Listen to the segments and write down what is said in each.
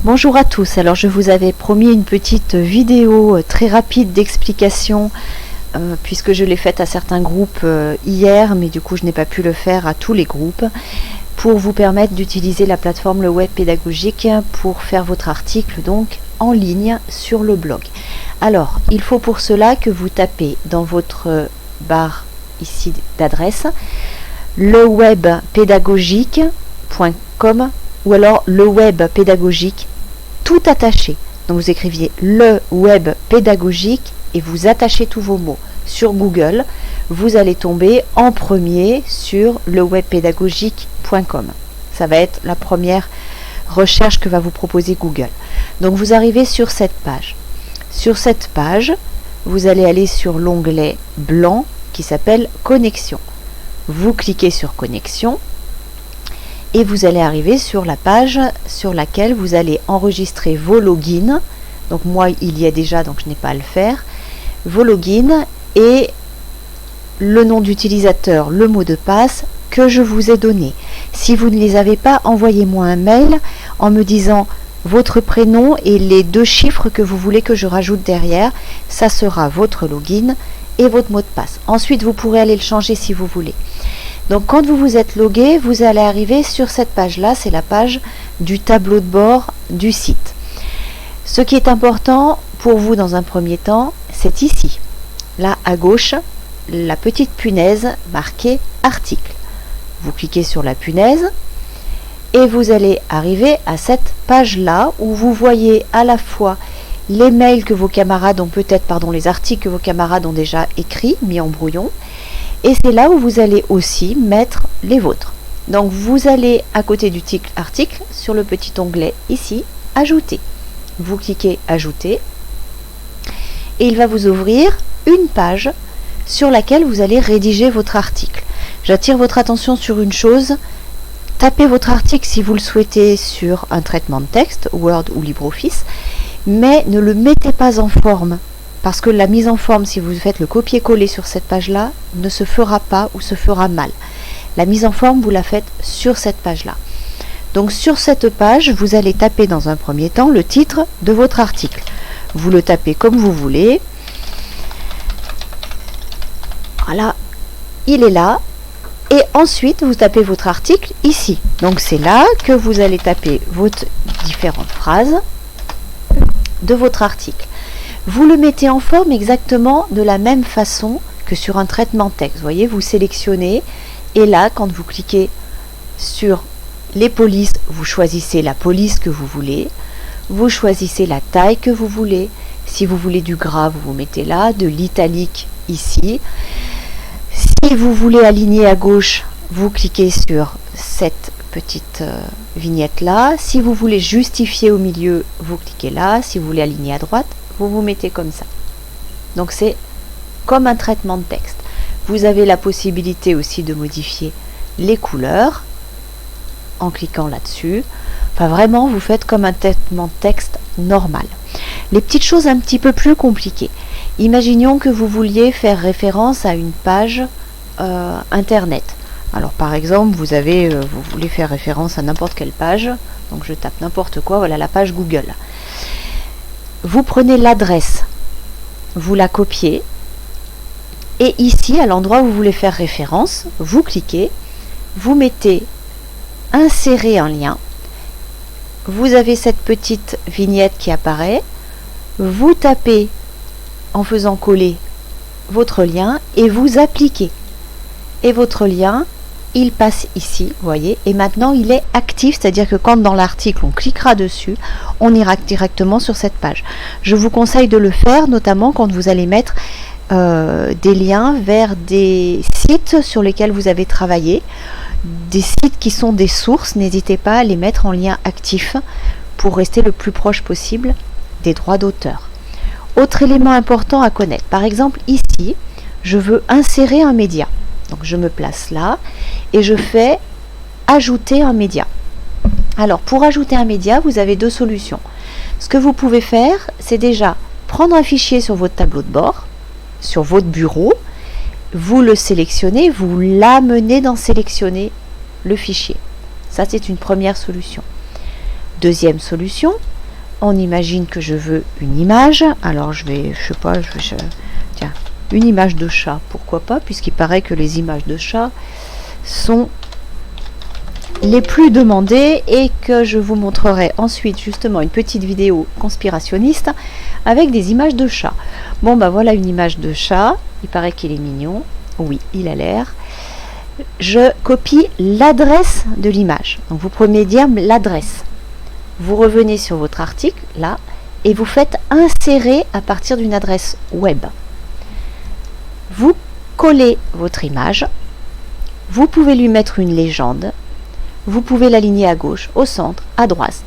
Bonjour à tous, alors je vous avais promis une petite vidéo très rapide d'explication puisque je l'ai faite à certains groupes hier, mais du coup je n'ai pas pu le faire à tous les groupes, pour vous permettre d'utiliser la plateforme Le Web Pédagogique pour faire votre article donc en ligne sur le blog. Alors il faut pour cela que vous tapez dans votre barre ici d'adresse lewebpédagogique.com ou alors le web pédagogique tout attaché. Donc vous écriviez le web pédagogique et vous attachez tous vos mots. Sur Google, vous allez tomber en premier sur le webpédagogique.com. Ça va être la première recherche que va vous proposer Google. Donc vous arrivez sur cette page. Sur cette page, vous allez aller sur l'onglet blanc qui s'appelle Connexion. Vous cliquez sur Connexion. Et vous allez arriver sur la page sur laquelle vous allez enregistrer vos logins. Donc moi, il y a déjà, donc je n'ai pas à le faire. Vos logins et le nom d'utilisateur, le mot de passe que je vous ai donné. Si vous ne les avez pas, envoyez-moi un mail en me disant votre prénom et les 2 chiffres que vous voulez que je rajoute derrière. Ça sera votre login et votre mot de passe. Ensuite, vous pourrez aller le changer si vous voulez. Donc quand vous vous êtes logué, vous allez arriver sur cette page-là, c'est la page du tableau de bord du site. Ce qui est important pour vous dans un premier temps, c'est ici, là à gauche, la petite punaise marquée article. Vous cliquez sur la punaise et vous allez arriver à cette page-là où vous voyez à la fois les mails que vos camarades ont les articles que vos camarades ont déjà écrits, mis en brouillon. Et c'est là où vous allez aussi mettre les vôtres. Donc vous allez à côté du titre article sur le petit onglet ici, ajouter. Vous cliquez ajouter et il va vous ouvrir une page sur laquelle vous allez rédiger votre article. J'attire votre attention sur une chose. Tapez votre article si vous le souhaitez sur un traitement de texte, Word ou LibreOffice, mais ne le mettez pas en forme. Parce que la mise en forme, si vous faites le copier-coller sur cette page-là, ne se fera pas ou se fera mal. La mise en forme, vous la faites sur cette page-là. Donc sur cette page, vous allez taper dans un premier temps le titre de votre article. Vous le tapez comme vous voulez. Voilà, il est là. Et ensuite, vous tapez votre article ici. Donc c'est là que vous allez taper vos différentes phrases de votre article. Vous le mettez en forme exactement de la même façon que sur un traitement texte. Vous voyez, vous sélectionnez et là, quand vous cliquez sur les polices, vous choisissez la police que vous voulez. Vous choisissez la taille que vous voulez. Si vous voulez du gras, vous vous mettez là, de l'italique ici. Si vous voulez aligner à gauche, vous cliquez sur cette petite vignette là. Si vous voulez justifier au milieu, vous cliquez là. Si vous voulez aligner à droite, vous vous mettez comme ça. Donc c'est comme un traitement de texte. Vous avez la possibilité aussi de modifier les couleurs en cliquant là-dessus. Enfin vraiment, vous faites comme un traitement de texte normal. Les petites choses un petit peu plus compliquées. Imaginons que vous vouliez faire référence à une page internet. Alors par exemple, vous voulez faire référence à n'importe quelle page. Donc je tape n'importe quoi, voilà la page Google. Vous prenez l'adresse, vous la copiez et ici, à l'endroit où vous voulez faire référence, vous cliquez, vous mettez insérer un lien, vous avez cette petite vignette qui apparaît, vous tapez en faisant coller votre lien et vous appliquez. Et votre lien, il passe ici, vous voyez, et maintenant il est actif, c'est-à-dire que quand dans l'article on cliquera dessus, on ira directement sur cette page. Je vous conseille de le faire, notamment quand vous allez mettre des liens vers des sites sur lesquels vous avez travaillé, des sites qui sont des sources, n'hésitez pas à les mettre en lien actif pour rester le plus proche possible des droits d'auteur. Autre élément important à connaître, par exemple ici, je veux insérer un média. Donc je me place là et je fais ajouter un média. Alors pour ajouter un média, vous avez 2 solutions. Ce que vous pouvez faire, c'est déjà prendre un fichier sur votre tableau de bord, sur votre bureau, vous le sélectionnez, vous l'amenez dans sélectionner le fichier. Ça, c'est une première solution. Deuxième solution, on imagine que je veux une image. Alors je sais pas, tiens, une image de chat, pourquoi pas, puisqu'il paraît que les images de chat sont les plus demandées et que je vous montrerai ensuite justement une petite vidéo conspirationniste avec des images de chat. Bon bah voilà une image de chat, il paraît qu'il est mignon, oui il a l'air. Je copie l'adresse de l'image, donc vous prenez dire l'adresse, vous revenez sur votre article là et vous faites insérer à partir d'une adresse web. Vous collez votre image, vous pouvez lui mettre une légende, vous pouvez l'aligner à gauche, au centre, à droite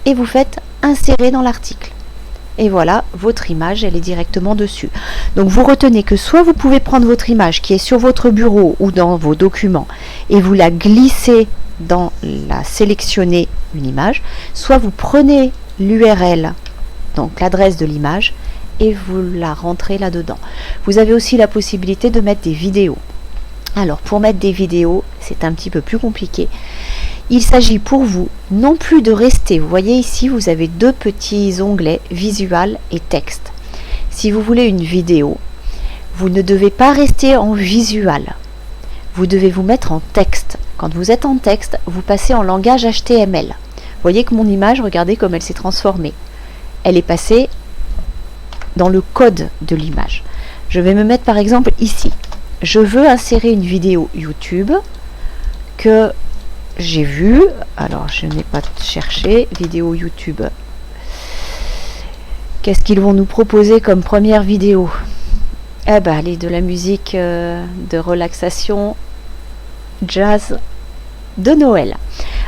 et vous faites insérer dans l'article. Et voilà, votre image, elle est directement dessus. Donc vous retenez que soit vous pouvez prendre votre image qui est sur votre bureau ou dans vos documents et vous la glissez dans la sélectionner une image, soit vous prenez l'URL, donc l'adresse de l'image, et vous la rentrez là-dedans. Vous avez aussi la possibilité de mettre des vidéos. Alors pour mettre des vidéos, c'est un petit peu plus compliqué. Il s'agit pour vous non plus de rester, vous voyez ici vous avez deux petits onglets visuel et texte. Si vous voulez une vidéo, vous ne devez pas rester en visuel, vous devez vous mettre en texte. Quand vous êtes en texte, vous passez en langage HTML. Vous voyez que mon image, regardez comme elle s'est transformée. Elle est passée dans le code de l'image. Je vais me mettre par exemple ici. Je veux insérer une vidéo YouTube que j'ai vue. Alors, je n'ai pas cherché. Vidéo YouTube. Qu'est-ce qu'ils vont nous proposer comme première vidéo? Eh ben, allez, de la musique de relaxation, jazz de Noël.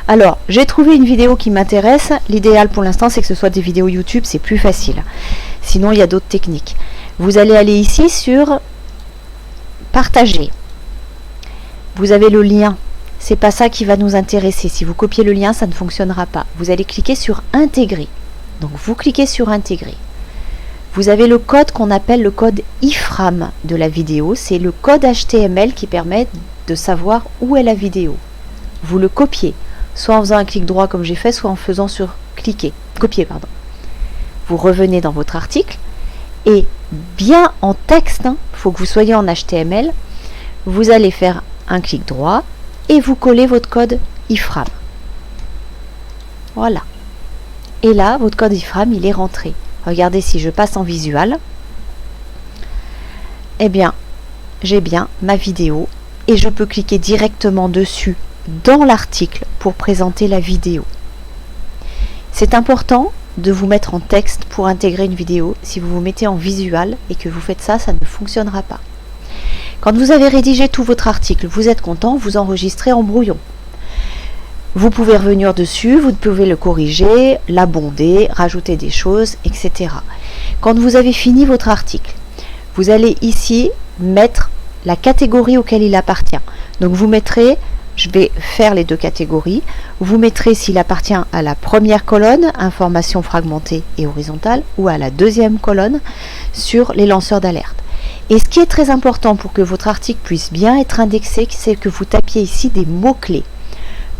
Alors, j'ai trouvé une vidéo qui m'intéresse. L'idéal pour l'instant, c'est que ce soit des vidéos YouTube, c'est plus facile. Sinon, il y a d'autres techniques. Vous allez aller ici sur partager. Vous avez le lien. C'est pas ça qui va nous intéresser. Si vous copiez le lien, ça ne fonctionnera pas. Vous allez cliquer sur intégrer. Donc, vous cliquez sur intégrer. Vous avez le code qu'on appelle le code iframe de la vidéo. C'est le code HTML qui permet de savoir où est la vidéo. Vous le copiez, soit en faisant un clic droit comme j'ai fait, soit en faisant sur cliquer, copier, pardon. Vous revenez dans votre article et bien en texte, il faut que vous soyez en HTML, vous allez faire un clic droit et vous collez votre code iframe. Voilà. Et là, votre code iframe, il est rentré. Regardez, si je passe en visual, eh bien, j'ai bien ma vidéo et je peux cliquer directement dessus dans l'article pour présenter la vidéo. C'est important de vous mettre en texte pour intégrer une vidéo. Si vous vous mettez en visual et que vous faites ça, ça ne fonctionnera pas. Quand vous avez rédigé tout votre article, vous êtes content, vous enregistrez en brouillon. Vous pouvez revenir dessus, vous pouvez le corriger, l'abonder, rajouter des choses, etc. Quand vous avez fini votre article, vous allez ici mettre la catégorie auquel il appartient. Donc vous mettrez, je vais faire les deux catégories, vous mettrez s'il appartient à la première colonne, information fragmentée et horizontale, ou à la deuxième colonne sur les lanceurs d'alerte. Et ce qui est très important pour que votre article puisse bien être indexé, c'est que vous tapiez ici des mots-clés.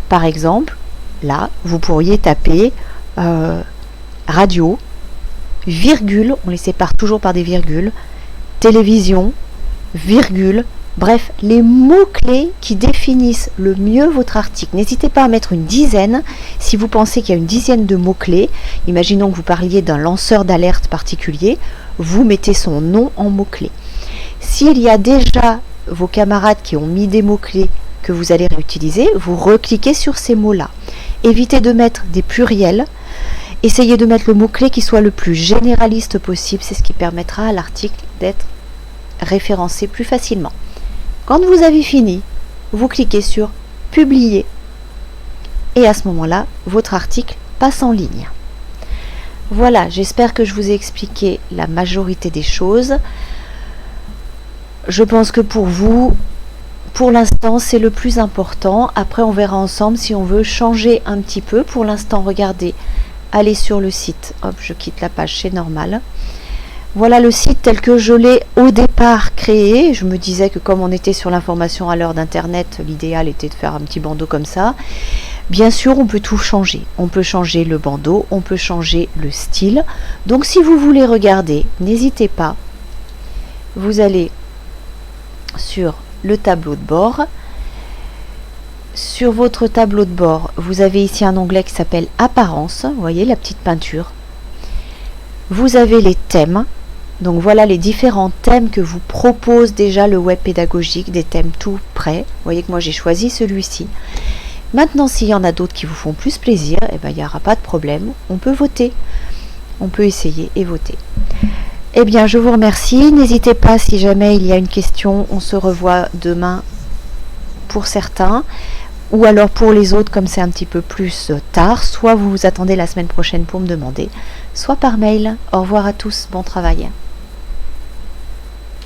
Par exemple, là, vous pourriez taper radio, virgule, on les sépare toujours par des virgules, télévision, virgule, bref, les mots-clés qui définissent le mieux votre article. N'hésitez pas à mettre une dizaine si vous pensez qu'il y a une dizaine de mots-clés. Imaginons que vous parliez d'un lanceur d'alerte particulier, vous mettez son nom en mots-clés. S'il y a déjà vos camarades qui ont mis des mots-clés que vous allez réutiliser, vous recliquez sur ces mots-là. Évitez de mettre des pluriels. Essayez de mettre le mot-clé qui soit le plus généraliste possible. C'est ce qui permettra à l'article d'être référencé plus facilement. Quand vous avez fini, vous cliquez sur publier. Et à ce moment-là, votre article passe en ligne. Voilà, j'espère que je vous ai expliqué la majorité des choses. Je pense que pour vous, pour l'instant, c'est le plus important. Après, on verra ensemble si on veut changer un petit peu. Pour l'instant, regardez, allez sur le site. Hop, je quitte la page, c'est normal. Voilà le site tel que je l'ai au départ créé. Je me disais que comme on était sur l'information à l'heure d'Internet, l'idéal était de faire un petit bandeau comme ça. Bien sûr, on peut tout changer. On peut changer le bandeau, on peut changer le style. Donc si vous voulez regarder, n'hésitez pas. Vous allez sur le tableau de bord. Sur votre tableau de bord, vous avez ici un onglet qui s'appelle Apparence. Vous voyez la petite peinture. Vous avez les thèmes. Donc voilà les différents thèmes que vous propose déjà le web pédagogique, des thèmes tout prêts. Vous voyez que moi j'ai choisi celui-ci. Maintenant, s'il y en a d'autres qui vous font plus plaisir, eh ben, il n'y aura pas de problème. On peut voter. On peut essayer et voter. Eh bien, je vous remercie. N'hésitez pas si jamais il y a une question. On se revoit demain pour certains. Ou alors pour les autres, comme c'est un petit peu plus tard, soit vous vous attendez la semaine prochaine pour me demander, soit par mail. Au revoir à tous. Bon travail.